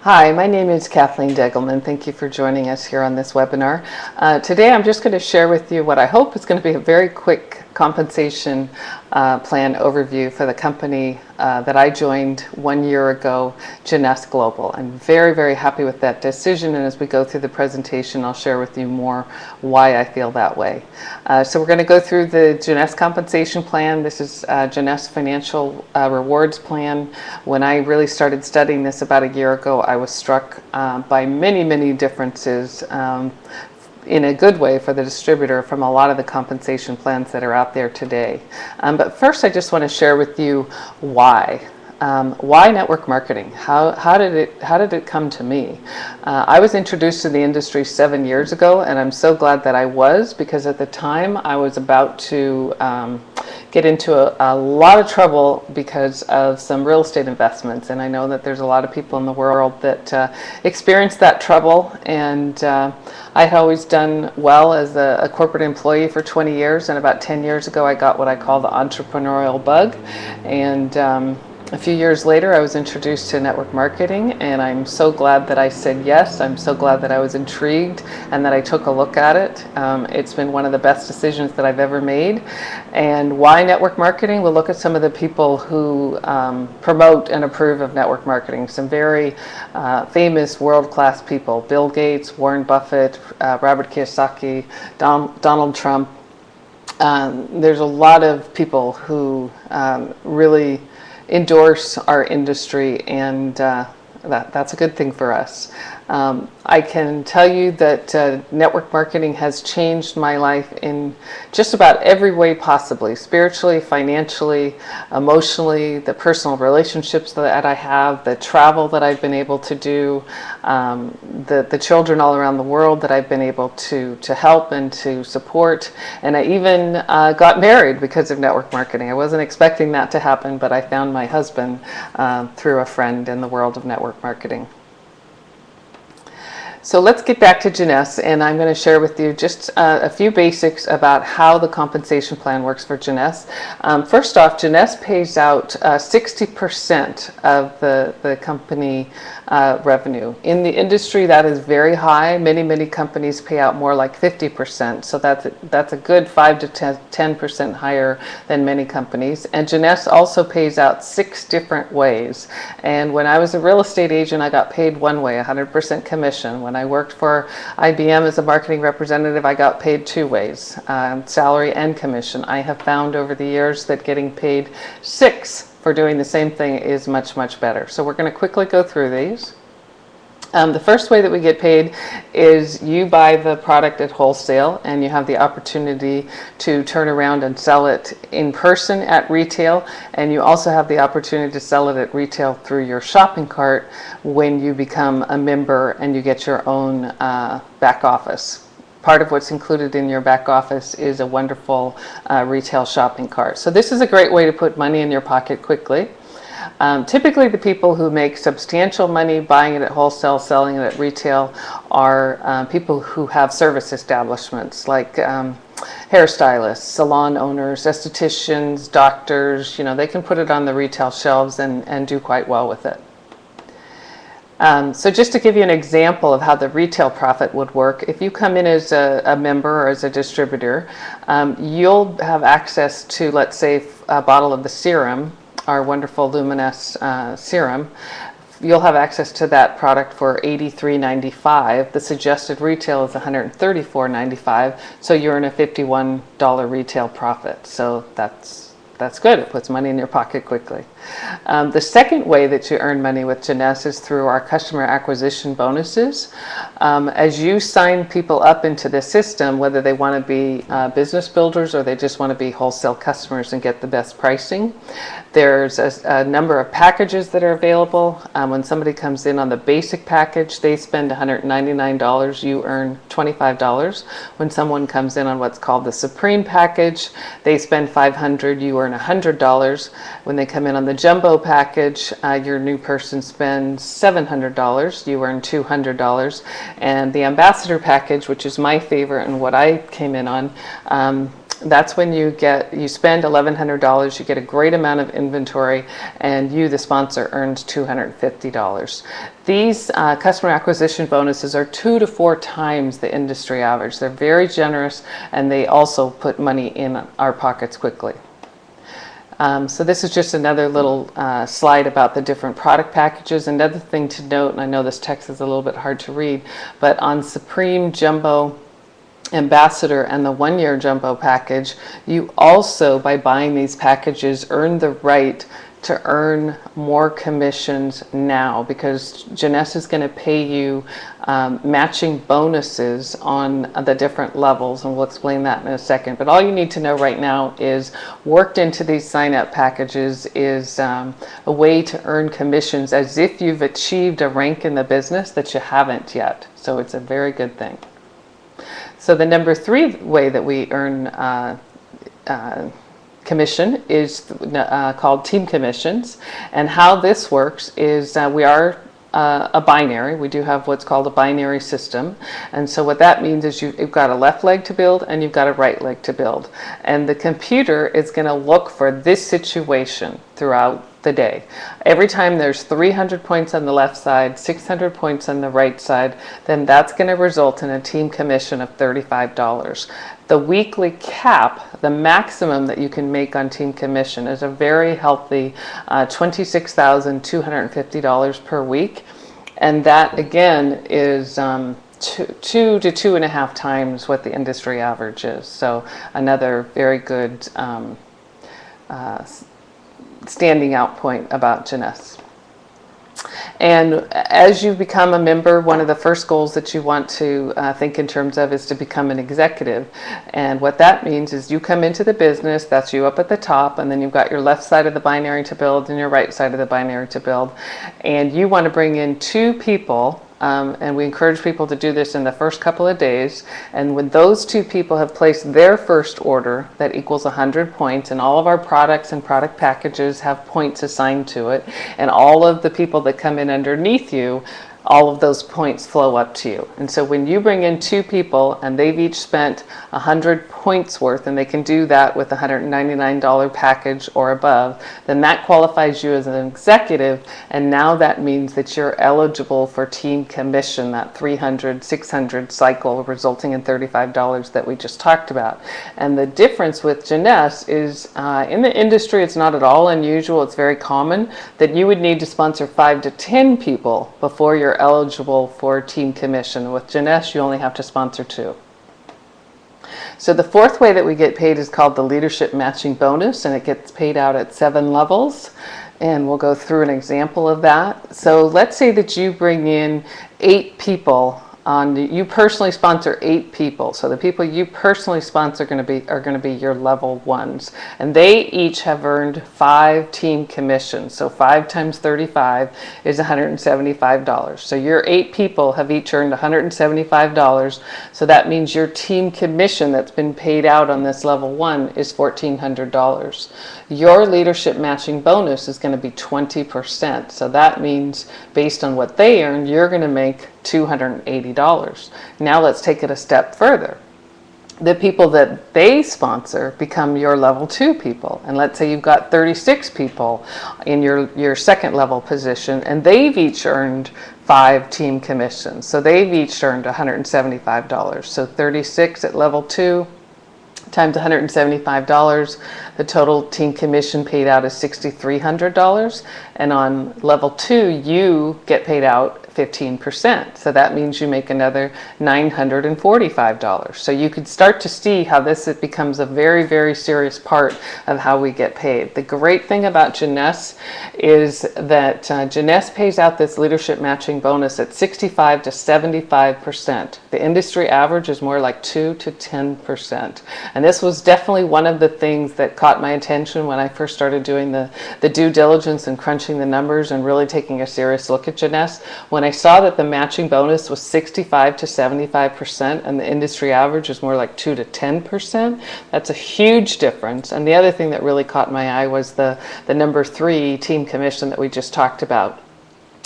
Hi, my name is Kathleen Degelman. Thank you for joining us here on this webinar. Today I'm just going to share with you what I hope is going to be a very quick compensation plan overview for the company that I joined 1 year ago, Jeunesse Global. I'm very, very happy with that decision, and as we go through the presentation, I'll share with you more why I feel that way. So we're going to go through the Jeunesse compensation plan. This is Jeunesse financial rewards plan. When I really started studying this about a year ago, I was struck by many, many differences in a good way for the distributor from a lot of the compensation plans that are out there today. But first, I just want to share with you why. Why network marketing? How did it come to me? I was introduced to the industry 7 years ago, and I'm so glad that I was, because at the time I was about to get into a lot of trouble because of some real estate investments, and I know that there's a lot of people in the world that experienced that trouble, and I had always done well as a corporate employee for 20 years, and about 10 years ago I got what I call the entrepreneurial bug, and a few years later, I was introduced to network marketing, and I'm so glad that I said yes. I'm so glad that I was intrigued and that I took a look at it. It's been one of the best decisions that I've ever made. And why network marketing? We'll look at some of the people who promote and approve of network marketing. Some very famous world-class people: Bill Gates, Warren Buffett, Robert Kiyosaki, Donald Trump. There's a lot of people who really endorse our industry, and that's a good thing for us. I can tell you that network marketing has changed my life in just about every way possibly: spiritually, financially, emotionally, the personal relationships that I have, the travel that I've been able to do, the children all around the world that I've been able to help and to support. And I even got married because of network marketing. I wasn't expecting that to happen, but I found my husband through a friend in the world of network marketing. So let's get back to Jeunesse, and I'm going to share with you just a few basics about how the compensation plan works for Jeunesse. First off, Jeunesse pays out 60% of the company revenue. In the industry, that is very high. Many companies pay out more like 50%, so that's a good 5 to 10% higher than many companies. And Jeunesse also pays out 6 different ways. And when I was a real estate agent, I got paid one way, 100% commission. When I worked for IBM as a marketing representative, I got paid 2 ways, salary and commission. I have found over the years that getting paid 6 for doing the same thing is much, much better. So we're going to quickly go through these. The first way that we get paid is you buy the product at wholesale, and you have the opportunity to turn around and sell it in person at retail, and you also have the opportunity to sell it at retail through your shopping cart when you become a member and you get your own back office. Part of what's included in your back office is a wonderful retail shopping cart. So this is a great way to put money in your pocket quickly. Typically, the people who make substantial money buying it at wholesale, selling it at retail, are people who have service establishments like hairstylists, salon owners, estheticians, doctors. You know, they can put it on the retail shelves and do quite well with it. So just to give you an example of how the retail profit would work, if you come in as a member or as a distributor, you'll have access to, let's say, a bottle of the serum, our wonderful Luminous serum. You'll have access to that product for $83.95. The suggested retail is $134.95, so you're in a $51 retail profit. So that's good. It puts money in your pocket quickly. The second way that you earn money with Jeunesse is through our customer acquisition bonuses. As you sign people up into the system, whether they want to be business builders or they just want to be wholesale customers and get the best pricing, there's a number of packages that are available. When somebody comes in on the basic package, they spend $199, you earn $25. When someone comes in on what's called the Supreme package, they spend $500, you earn $100. When they come in on the jumbo package, your new person spends $700, you earn $200. And the ambassador package, which is my favorite and what I came in on, That's when you spend $1,100, you get a great amount of inventory, and you, the sponsor, earns $250. These customer acquisition bonuses are 2 to 4 times the industry average. They're very generous, and they also put money in our pockets quickly. So this is just another little slide about the different product packages. Another thing to note, and I know this text is a little bit hard to read, but on Supreme, Jumbo, Ambassador, and the 1-year Jumbo package, you also, by buying these packages, earn the right to earn more commissions now, because Jeunesse is going to pay you matching bonuses on the different levels, and we'll explain that in a second. But all you need to know right now is worked into these sign-up packages is a way to earn commissions as if you've achieved a rank in the business that you haven't yet. So it's a very good thing. So the number 3 way that we earn commission is called team commissions. And how this works is we are a binary. We do have what's called a binary system. And so what that means is you've got a left leg to build and you've got a right leg to build. And the computer is going to look for this situation throughout the day. Every time there's 300 points on the left side, 600 points on the right side, then that's going to result in a team commission of $35. The weekly cap, the maximum that you can make on team commission, is a very healthy $26,250 per week. And that again is 2 to 2.5 times what the industry average is. So another very good standing out point about Jeunesse. And as you become a member, one of the first goals that you want to think in terms of is to become an executive. And what that means is you come into the business, that's you up at the top, and then you've got your left side of the binary to build and your right side of the binary to build. And you want to bring in 2 people. And we encourage people to do this in the first couple of days. And when those 2 people have placed their first order that equals 100 points, and all of our products and product packages have points assigned to it, and all of the people that come in underneath you, all of those points flow up to you. And so when you bring in 2 people and they've each spent 100 points worth, and they can do that with a $199 package or above, then that qualifies you as an executive. And now that means that you're eligible for team commission, that 300, 600 cycle resulting in $35 that we just talked about. And the difference with Jeunesse is in the industry, it's not at all unusual. It's very common that you would need to sponsor 5 to 10 people before you're eligible for team commission. With Jeunesse, you only have to sponsor 2. So the 4th way that we get paid is called the leadership matching bonus, and it gets paid out at 7 levels. And we'll go through an example of that. So let's say that you bring in 8 people you personally sponsor 8 people. So the people you personally sponsor are going to be your level 1s, and they each have earned 5 team commissions. So 5 times 35 is $175. So your 8 people have each earned $175. So that means your team commission that's been paid out on this level 1 is $1,400. Your leadership matching bonus is going to be 20%. So that means based on what they earned, you're going to make $280. Now let's take it a step further. The people that they sponsor become your level 2 people. And let's say you've got 36 people in your second level position, and they've each earned 5 team commissions. So they've each earned $175. So 36 at level 2 times $175, the total team commission paid out is $6,300. And on level 2, you get paid out 15%. So that means you make another $945. So you could start to see how it becomes a very, very serious part of how we get paid. The great thing about Jeunesse is that Jeunesse pays out this leadership matching bonus at 65 to 75%. The industry average is more like 2 to 10%. And this was definitely one of the things that caught my attention when I first started doing the due diligence and crunching the numbers and really taking a serious look at Jeunesse. When I saw that the matching bonus was 65 to 75% and the industry average is more like 2 to 10%, that's a huge difference. And the other thing that really caught my eye was the number 3 team commission that we just talked about.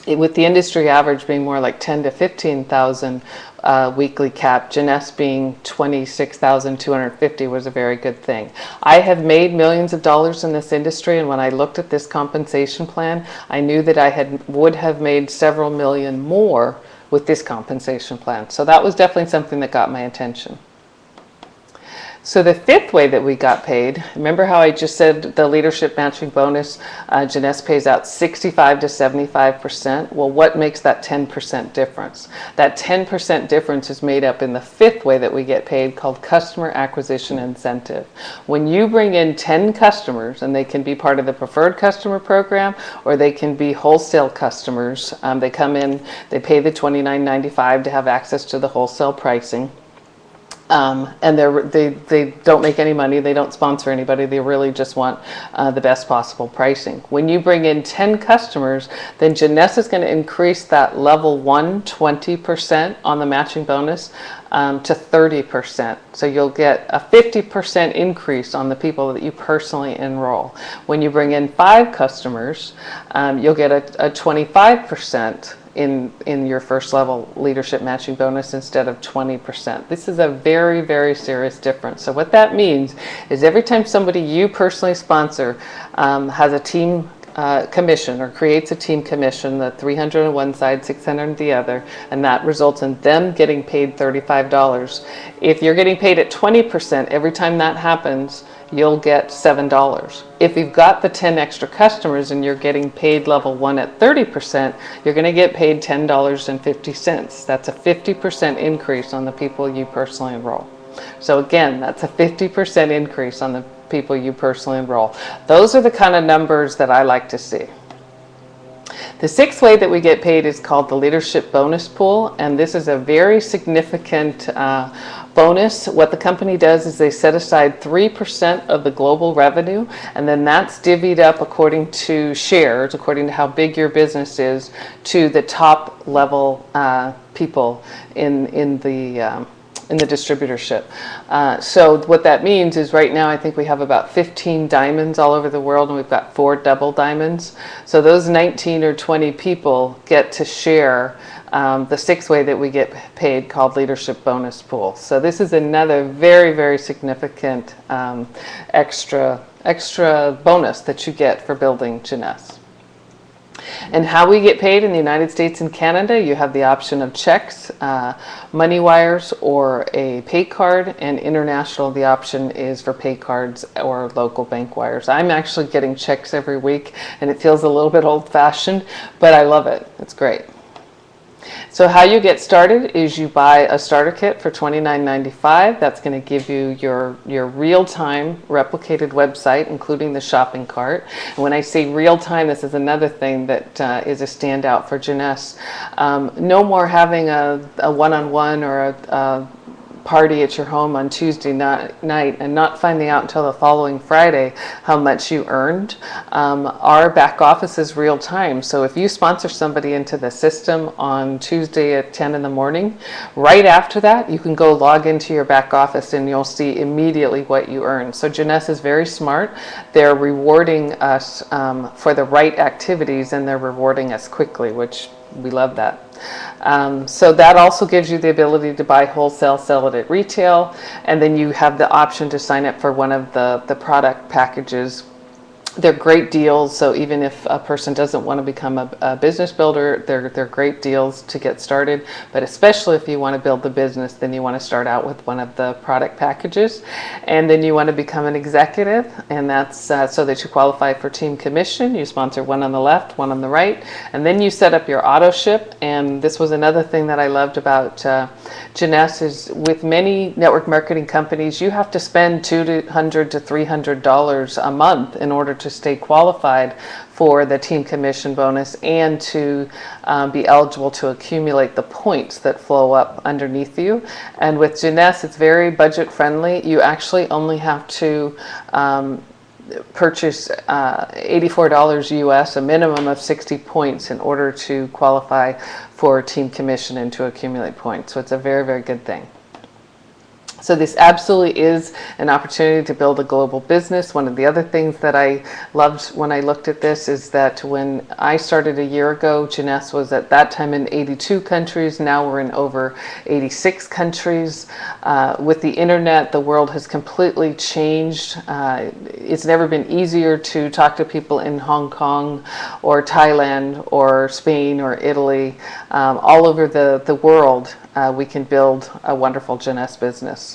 With the industry average being more like 10 to 15,000, weekly cap. Jeunesse being 26,250 was a very good thing. I have made millions of dollars in this industry, and when I looked at this compensation plan, I knew that I would have made several million more with this compensation plan. So that was definitely something that got my attention. So the fifth way that we got paid, remember how I just said the leadership matching bonus, Jeunesse pays out 65 to 75%. Well, what makes that 10% difference? That 10% difference is made up in the fifth way that we get paid, called customer acquisition incentive. When you bring in 10 customers, and they can be part of the preferred customer program, or they can be wholesale customers, they come in, they pay the $29.95 to have access to the wholesale pricing. And they don't make any money, they don't sponsor anybody, they really just want the best possible pricing. When you bring in 10 customers, then Jeunesse is going to increase that level 1 20% on the matching bonus to 30%. So you'll get a 50% increase on the people that you personally enroll. When you bring in 5 customers, you'll get a 25% in your first level leadership matching bonus instead of 20%. This is a very, very serious difference. So what that means is every time somebody you personally sponsor has a team commission or creates a team commission, the 300 on one side, 600 on the other, and that results in them getting paid $35. If you're getting paid at 20%, every time that happens, you'll get $7. If you've got the 10 extra customers and you're getting paid level 1 at 30%, you're going to get paid $10.50. That's a 50% increase on the people you personally enroll. So again, that's a 50% increase on the people you personally enroll. Those are the kind of numbers that I like to see. The sixth way that we get paid is called the leadership bonus pool, and this is a very significant bonus. What the company does is they set aside 3% of the global revenue, and then that's divvied up according to shares, according to how big your business is, to the top level people in the distributorship. So what that means is right now I think we have about 15 diamonds all over the world, and we've got 4 double diamonds. So those 19 or 20 people get to share the sixth way that we get paid, called leadership bonus pool. So this is another very, very significant extra bonus that you get for building Jeunesse. And how we get paid in the United States and Canada, you have the option of checks, money wires, or a pay card, and international, the option is for pay cards or local bank wires. I'm actually getting checks every week, and it feels a little bit old-fashioned, but I love it. It's great. So how you get started is you buy a starter kit for $29.95. That's going to give you your real-time replicated website, including the shopping cart. And when I say real-time, this is another thing that is a standout for Jeunesse. No more having a one-on-one or a party at your home on Tuesday night and not finding out until the following Friday how much you earned. Our back office is real time, so if you sponsor somebody into the system on Tuesday at 10 in the morning, right after that you can go log into your back office and you'll see immediately what you earned. So Jeunesse is very smart. They're rewarding us for the right activities, and they're rewarding us quickly, which we love that. So that also gives you the ability to buy wholesale, sell it at retail, and then you have the option to sign up for one of the product packages. They're great deals, so even if a person doesn't want to become a business builder, they're great deals to get started. But especially if you want to build the business, then you want to start out with one of the product packages. And then you want to become an executive, and that's so that you qualify for team commission. You sponsor one on the left, one on the right, and then you set up your auto ship. And this was another thing that I loved about Jeunesse, is with many network marketing companies, you have to spend $200 to $300 a month in order to stay qualified for the team commission bonus and to be eligible to accumulate the points that flow up underneath you. And with Jeunesse, it's very budget friendly. You actually only have to purchase $84 US, a minimum of 60 points, in order to qualify for team commission and to accumulate points. So it's a very, very good thing. So this absolutely is an opportunity to build a global business. One of the other things that I loved when I looked at this is that when I started a year ago, Jeunesse was at that time in 82 countries. Now we're in over 86 countries. With the internet, the world has completely changed. It's never been easier to talk to people in Hong Kong or Thailand or Spain or Italy. All over the world, we can build a wonderful Jeunesse business.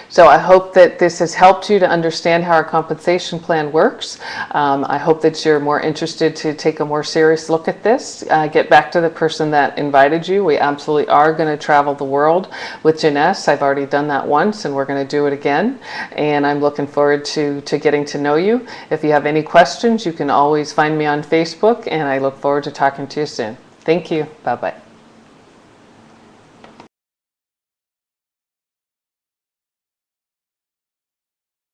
So I hope that this has helped you to understand how our compensation plan works. I hope that you're more interested to take a more serious look at this. Get back to the person that invited you. We absolutely are going to travel the world with Jeunesse. I've already done that once, and we're going to do it again. And I'm looking forward to getting to know you. If you have any questions, you can always find me on Facebook, and I look forward to talking to you soon. Thank you. Bye-bye.